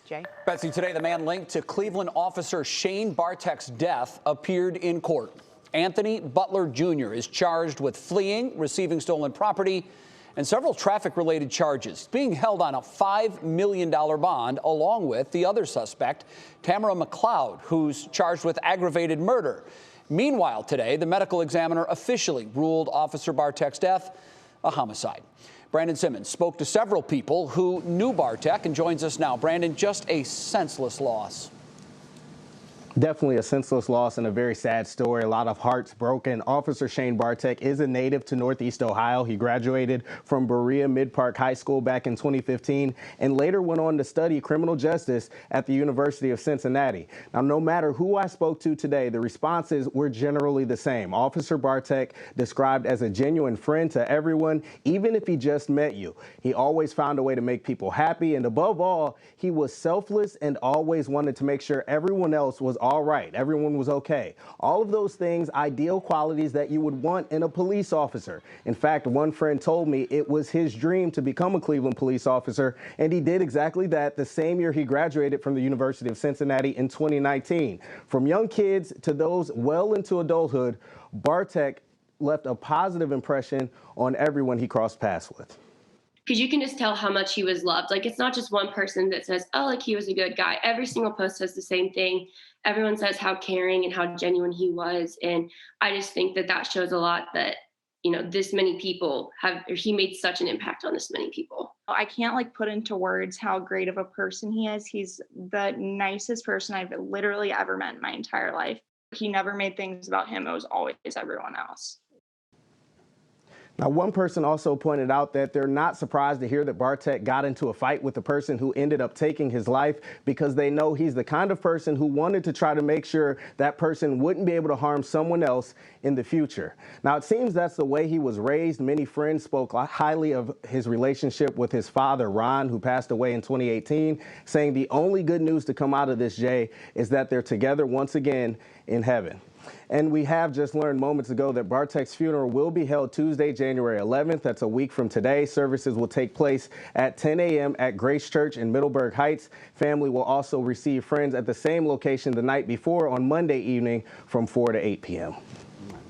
Jay? Betsy, today the man linked to Cleveland officer Shane Bartek's death appeared in court. Anthony Butler Jr. is charged with fleeing, receiving stolen property, and several traffic-related charges, being held on a $5 million bond, along with the other suspect, Tamara McLeod, who's charged with aggravated murder. Meanwhile, today, the medical examiner officially ruled Officer Bartek's death a homicide. Brandon Simmons spoke to several people who knew Bartek and joins us now. Brandon, just a senseless loss. Definitely a senseless loss and a very sad story. A lot of hearts broken. Officer Shane Bartek is a native to Northeast Ohio. He graduated from Berea-Midpark High School back in 2015 and later went on to study criminal justice at the University of Cincinnati. Now, no matter who I spoke to today, the responses were generally the same. Officer Bartek described as a genuine friend to everyone, even if he just met you. He always found a way to make people happy, and above all, he was selfless and always wanted to make sure everyone else was all right, everyone was okay. All of those things, ideal qualities that you would want in a police officer. In fact, one friend told me it was his dream to become a Cleveland police officer, and he did exactly that the same year he graduated from the University of Cincinnati in 2019. From young kids to those well into adulthood, Bartek left a positive impression on everyone he crossed paths with. Because you can just tell how much he was loved. Like, it's not just one person that says, oh, like, he was a good guy. Every single post says the same thing. Everyone says how caring and how genuine he was. And I just think that that shows a lot that, you know, this many people he made such an impact on this many people. I can't like put into words how great of a person he is. He's the nicest person I've literally ever met in my entire life. He never made things about him. It was always everyone else. Now, one person also pointed out that they're not surprised to hear that Bartek got into a fight with the person who ended up taking his life, because they know he's the kind of person who wanted to try to make sure that person wouldn't be able to harm someone else in the future. Now, it seems that's the way he was raised. Many friends spoke highly of his relationship with his father, Ron, who passed away in 2018, saying the only good news to come out of this, Jay, is that they're together once again in heaven. And we have just learned moments ago that Bartek's funeral will be held Tuesday, January 11th. That's a week from today. Services will take place at 10 a.m. at Grace Church in Middleburg Heights. Family will also receive friends at the same location the night before on Monday evening from 4 to 8 p.m.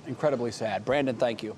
Incredibly sad. Brandon, thank you.